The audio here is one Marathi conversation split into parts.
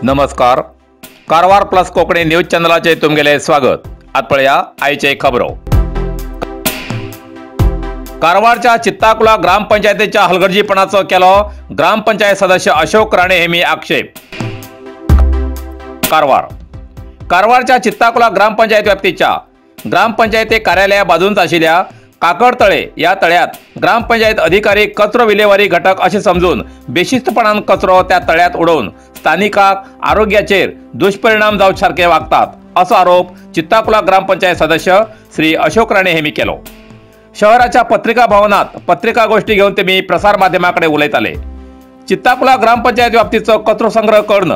नमस्कार. कारवार प्लस कोकणी न्यूज चॅनलाचे तुमगेले स्वागत. आत पळया आयचे खबरो. कारवारच्या चित्ताकुला ग्रामपंचायतीच्या हलगर्जीपणाचो केलो ग्रामपंचायत सदस्य अशोक राणे हेमी आक्षेप. कारवारच्या चित्ताकुला ग्रामपंचायत व्याप्तीच्या ग्रामपंचायती कार्यालया बाजूंत आशिल्ल्या काकडतळे या तळ्यात ग्रामपंचायत अधिकारी कचरो विलेवारी घटक असे समजून बेशिस्तपणान कचरो त्या तळ्यात उडवून स्थानिकांक आरोग्याचेर दुष्परिणाम जावचे सारखे वागतात असो आरोप चित्ताकुला ग्रामपंचायत सदस्य श्री अशोक राणे हेमी केलो. शहराच्या पत्रिका भवनात पत्रिका गोष्टी घेऊन तेमी प्रसार माध्यमाकडे उलयताले. चित्ताकुला ग्रामपंचायत व्याप्तीचो कचरो संग्रह करून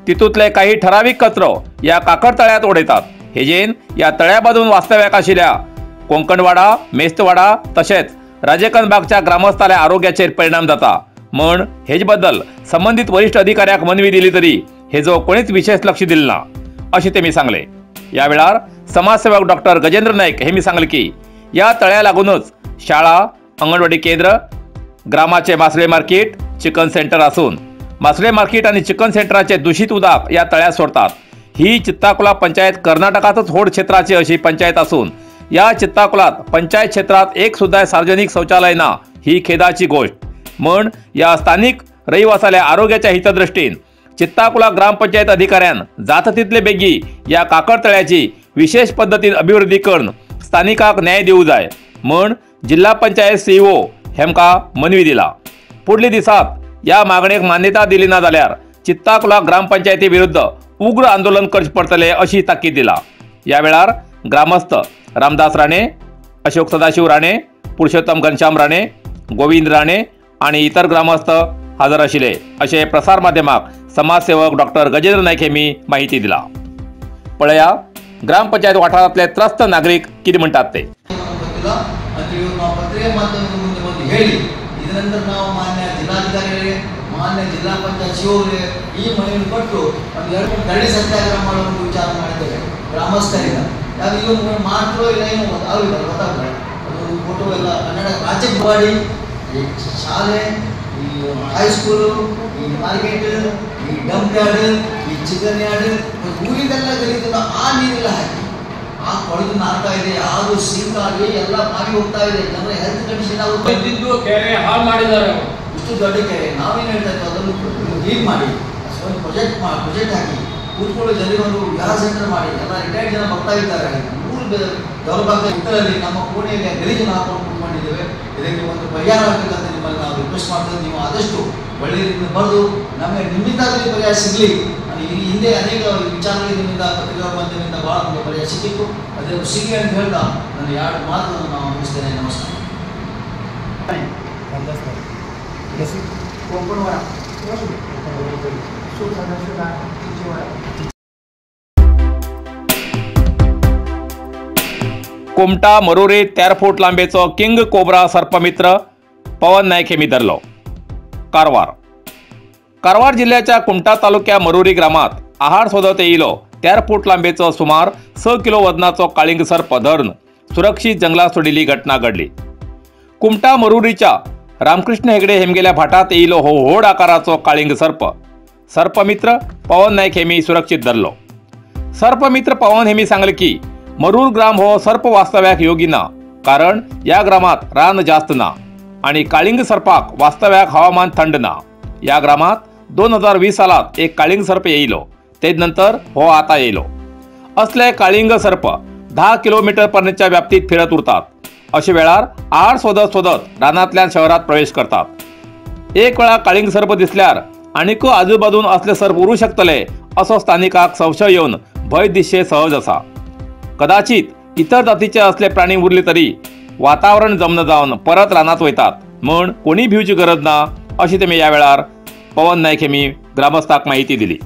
तितूंतले काही ठराविक कचरो या काकडतळ्यात उडयतात. हेजेन या तळ्याबाजून वास्तव्याक आशिल्ल्या कोंकणवाडा, मेस्तवाडा तशेंच राजेकनबागच्या ग्रामस्थांच्या आरोग्याचेर परिणाम जाता म्हण हेज बद्दल संबंधित वरिष्ठ अधिकाऱ्याक मनवी दिली तरी हेजो कोणीच विशेष लक्ष दिले ना असे तेमी सांगले. या वेळार समाजसेवक डॉक्टर गजेंद्र नाईक हेमी सांगले की या तळ्या लागूनच शाळा, अंगणवाडी केंद्र, ग्रामाचे मासळे मार्केट, चिकन सेंटर असून मासळे मार्केट आणि चिकन सेंटराचे दूषित उदक या तळ्यात सोडतात. ही चित्ताकुला पंचायत कर्नाटकातच होड क्षेत्राची अशी पंचायत असून या चित्ताकुलात पंचायत क्षेत्रात एक सुद्धा सार्वजनिक शौचालय ना ही खेदाची गोष्ट म्हण या स्थानिक रहिवासाल्या आरोग्याच्या हितदृष्टीन चित्ताकुला ग्रामपंचायत अधिकाऱ्यान जाता तितले बेगी या काकडतळ्याची विशेष पद्धतीन अभिवृद्धी करून स्थानिकांक न्याय दिवू जाय म्हण जिल्हा पंचायत सीईओ हेमका मनवी दिला. पुढली दिसात या मागणेक मान्यता दिली ना जाल्यार चित्ताकुला ग्रामपंचायती विरुद्ध उग्र आंदोलन करचे पडतले अशी ताकीद दिला. या वेळार ग्रामस्थ रामदास राणे, अशोक सदाशिव राणे, पुरुषोत्तम घनश्याम राणे, गोविंद राणे आणि इतर ग्रामस्थ हजर आशिले असे प्रसार माध्यमाक समाजसेवक डॉक्टर गजेंद्र नाईक हेमी माहिती दिला. पळया ग्रामपंचायत वाठारातले त्रस्त नागरिक किती म्हणतात ते. ಮಾನ್ಯ ಜಿಲ್ಲಾ ಪಂಚಾಯತ್ ಶಿವರಿಗೆ ಈ ಮನೆಯನ್ನು ಕೊಟ್ಟು ಒಂದು ಎರಡು ದಳಿ ಸತ್ಯಾಗ್ರಹ ಮಾಡುವ ವಿಚಾರ ಮಾಡಿದ್ದೇವೆ ಗ್ರಾಮಸ್ಥರಿಂದ. ಯಾರು ಇವರು ಮಾತ್ರ ಇಲ್ಲ ಏನು ಆಗಿಲ್ಲ ಗೊತ್ತಾಗ್ತದೆ. ಅದು ಫೋಟೋ ಎಲ್ಲ ಕನ್ನಡ ರಾಜ್ಯಕ್ಕೆ ಮಾಡಿ ಈ ಶಾಲೆ, ಈ ಹೈಸ್ಕೂಲು, ಈ ಮಾರ್ಕೆಟ್, ಈ ಡಂಪ್ ಯಾರ್ಡ್, ಈ ಚಿಕನ್ ಯಾರ್ಡ್, ಊರಿಗೆಲ್ಲ ಗಲೀಜನ್ನ ಆ ನೀರೆಲ್ಲ ಹಾಕಿ ಆ ಕೊಳದು ನಾರ್ತಾ ಇದೆ. ಯಾವುದು ಶೀತ ಆಗಿ ಎಲ್ಲ ಪಾನಿ ಹೋಗ್ತಾ ಇದೆ. ಜನರ ಹೆಲ್ತ್ ಕಂಡೀಷನ್ ಆಗುತ್ತೆ. ಕೆರೆ ಹಾಳು ಮಾಡಿದ್ದಾರೆ. ಇಷ್ಟು ದೊಡ್ಡ ಕೆರೆ ನಾವೇನು ಹೇಳ್ತಾ ಇದ್ದೀವಿ ಅದನ್ನು ಕ್ಲೀನ್ ಮಾಡಿ ಒಂದು ಪ್ರೊಜೆಕ್ಟ್ ಹಾಕಿ ಕೂತ್ಕೊಳ್ಳೋ ಜನರಿಗೊಂದು ವಿಹಾರ ಸೆಂಟರ್ ಮಾಡಿ ಎಲ್ಲ ರಿಟೈರ್ಡ್ ಜನ ಬರ್ತಾ ಇದ್ದಾರೆ. ಮೂರು ದೌರ್ಭಾಗ್ಯ ಇತರಲ್ಲಿ ನಮ್ಮ ಕೋಣೆಯಲ್ಲಿ ಗಲೀಜನ್ನು ಹಾಕೊಂಡು ಕೂತ್ಕೊಂಡಿದ್ದೇವೆ. ಇದಕ್ಕೆ ಒಂದು ಪರಿಹಾರ ಆಗಬೇಕಂತ ನಿಮ್ಮಲ್ಲಿ ನಾವು ರಿಕ್ವೆಸ್ಟ್ ಮಾಡ್ತೇವೆ. ನೀವು ಆದಷ್ಟು ಒಳ್ಳೆ ರೀತಿಯಿಂದ ಬರೆದು ನಮಗೆ ನಿಮ್ಮಿಂದಾಗಲಿ ಪರಿಹಾರ ಸಿಗಲಿ. ಈ ಹಿಂದೆ ಅನೇಕ ವಿಚಾರಗಳಿಗೆ ನಿಮ್ಮಿಂದ ಪತ್ರಿಕಾ ಮಾಧ್ಯಮದಿಂದ ಭಾಳ ನಮಗೆ ಪರಿಹಾರ ಸಿಕ್ಕಿತ್ತು. ಅದನ್ನು ಸಿಗಲಿ ಅಂತ ಹೇಳ್ತಾ ನಾನು ಎರಡು ಮಾತನ್ನು ನಾವು ಮುಗಿಸ್ತೇನೆ. ನಮಸ್ಕಾರ. कुमटा मरुरी 13 फूट लांबीचो किंग कोब्रा सर्पमित्र पवन नाईक हेमी धरलो. कारवार जिल्ह्याच्या कुमटा तालुक्या मरुरी ग्रामात आहार सोदत येयलो 13 फूट लांबीचो सुमार 6 किलो वजनाचो काळिंग सर्प धरून सुरक्षित जंगलात सोडिल्ली घटना घडली. कुमटा मरुरीच्या रामकृष्ण हेगडे हेमगेल्या भाटात येयलो हो व्हड आकाराचो काळिंग सर्पमित्र पवन नाईक हेमी सुरक्षित धरलो. सर्पमित्र पवन हेमी सांगले की मरूर ग्राम हो सर्प वास्तव्याक योगी ना कारण या ग्रामात रान जास्त ना आणि काळिंग सर्पाक वास्तव्याक हवामान थंड ना. या ग्रामात 2020 सालात एक काळिंग सर्प येयलो. तेज नंतर हो आता येयलो. असले काळिंग सर्प 10 किलोमीटर पर्यंतच्या व्याप्तीत फिरत उरतात. अशा वेळार आहार शोधत रानातल्या शहरात प्रवेश करतात. एक वेळा काळिंग सर्प दिसल्यार आनीक आजूबाजून असले सर्प उरू शकतले असो स्थानिकांक संशय येऊन भय दिसचे सहज असा. कदाचित इतर जातीचे असले प्राणी उरले तरी वातावरण जमन जावन परत रानात वयतात म्हण कोणी भिवची गरज ना अशी तेमी या वेळार पवन नाईक हेमी ग्रामस्थांक माहिती दिली.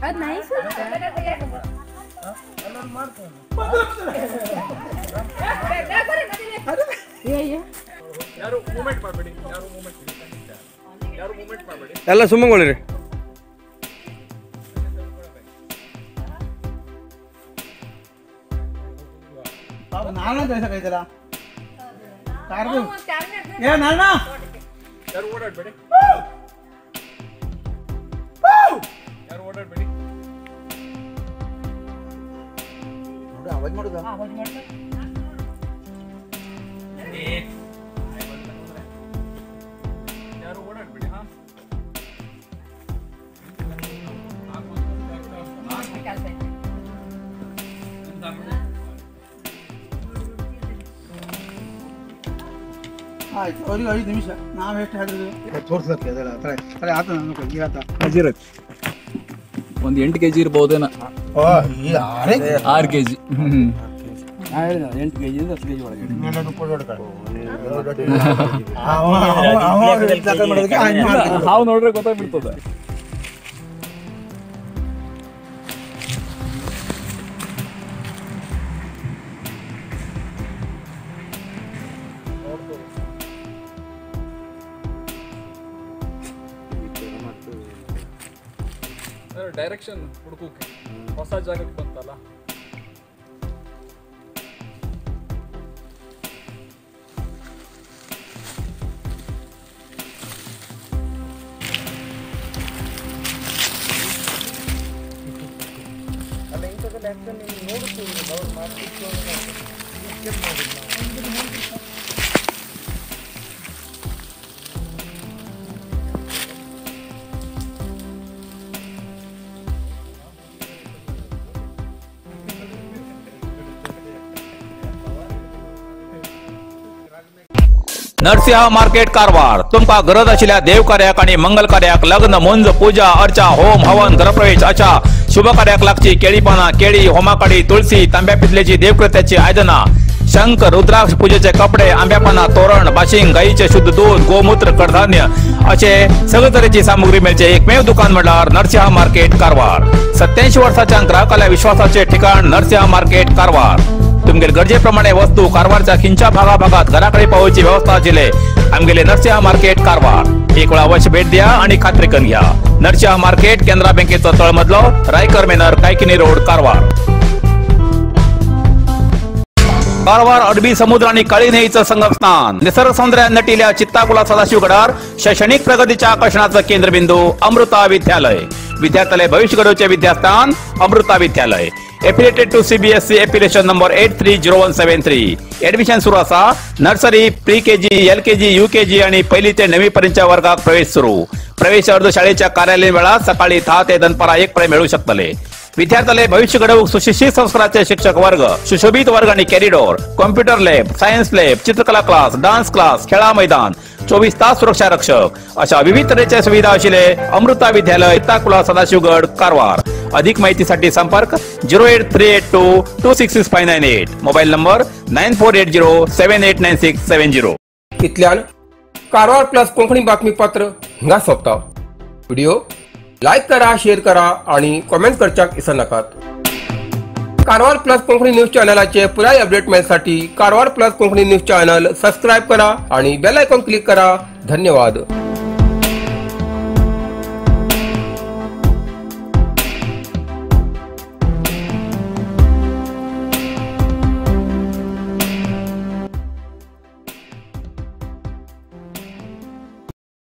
ಅದು ನೈಸ್ ಎಲ್ಲ ಸುಮ್ಮಂಗೊಳ್ಳಿರಿ. ನಾನು ಕಳಿಸಕೈತಲ್ಲ ಏ ನಾನ ಯಾರು ಓಡಾಡ್ಬೇಡಿ, ಯಾರು ಓಡಾಡ್ಬೇಡಿ. ನೋಡಿ ಅವಾಜ್ ಮಾಡುದ ಯಾರು ಓಡಾಡ್ಬೇಡಿ. ಹಾ ಆಯ್ತು ಅವ್ರಿಗೆ 5 ನಿಮಿಷ ನಾವು ಎಷ್ಟು ಹೇಳಿದ್ರು ತೋರಿಸ್ಲಕ್ಕೆ ಅದೆಲ್ಲ ತಲೆ ಆತ ನಾನು ಈಗ ಆತ ಒಂದು 8 kg ಇರ್ಬೋದೇನ. 6 kg. ನಾ ಹೇಳಿದ 8 kg 10 kg ಒಳಗೆ ಹಾವು ನೋಡ್ರೆ ಗೊತ್ತಾಗ್ಬಿಡ್ತದ. ಡೈರೆಕ್ಷನ್ ಹುಡುಕೋಕೆ ಹೊಸ ಜಾಗಕ್ಕೆ ಬಂತಲ್ಲ. नरसिंह मार्केट कारवार तुमका गरज आशिल्ल्या देव कार्याक आणि मंगल कार्याक लग्न मुंज पूजा अर्चा होम हवन गृहप्रवेश अशा शुभ कार्याक लागची केळी पाना केळी होमाकाडी तुळसी तांब्या पितलेची देवकृत्याची आयदना शंख रुद्राक्ष पूजेचे कपडे आंब्या पाना तोरण बाशिंग गाईचे शुद्ध दूध गोमूत्र कडधान्य असे सगळे तरेची सामुग्री मेळचे एकमेव दुकान म्हणल्यार नरसिंह मार्केट कारवार 87 वर्षाच्या ग्राहकाला विश्वासाचे ठिकाण नरसिंह मार्केट कारवार तुमगेल गरजेप्रमाणे वस्तू कारवारच्या खिंच्या भागात घराकडे पावोवची व्यवस्था आशिल्ले आमगेले नरसिंह मार्केट कारवार एक वेळ अवश्य भेट द्या आणि खात्री करून घ्या. नरसिंह मार्केट केंद्रा बँकेचो तळमजलो रायकर मेनर कायकिनी रोड कारवार. कारवार अरबी समुद्र आणि काळी न्हंयेचं संगमस्थान निसर्ग सौंदर्यात नटिल्ल्या चित्ताकुला सदाशिवगडार शैक्षणिक प्रगतीच्या आकर्षणाचं केंद्रबिंदू अमृता विद्यालय विद्यार्थ्यालय भविष्य घडवचे विद्यास्थान Amrita Vidyalaya affiliated to CBSE application number 830173 admission सुरू असा. Nursery pre KG LKG UKG आणि 1ली ते 9वी पर्यंतच्या वर्गात प्रवेश सुरू. प्रवेश अर्ज शाळेच्या कार्यालयीन वेळा सकाळी 10 ते दनपारा 1 पर्यंत मिळू शकतले. विद्यार्थ्यालय भविष्य घडवूक सुशिक्षित संस्काराचे शिक्षक वर्ग सुशोभित वर्ग आणि corridor computer lab science lab चित्रकला क्लास डान्स क्लास खेळा मैदान 24 तास सुरक्षा रक्षक अशा विविध तऱ्हेच्या सुविधा असलेले अमृता विद्यालय चित्ताकुला सदाशिवगड कारवार. अधिक माहितीसाठी संपर्क 08382266598 मोबाईल नंबर 9480789670. इतल्यान कारवार प्लस कोंकणी बातमीपत्र हिंगा सोंपता. व्हिडिओ लाईक करा शेअर करा आणि कॉमेंट करच्याक विसरू नाकात. कारवार प्लस कोंकणी न्यूज चॅनलाचे पुराय अपडेट मेळसाठी Karwar plus Konkani news channel subscribe करा आणि बेल आयकॉन क्लिक करा. धन्यवाद.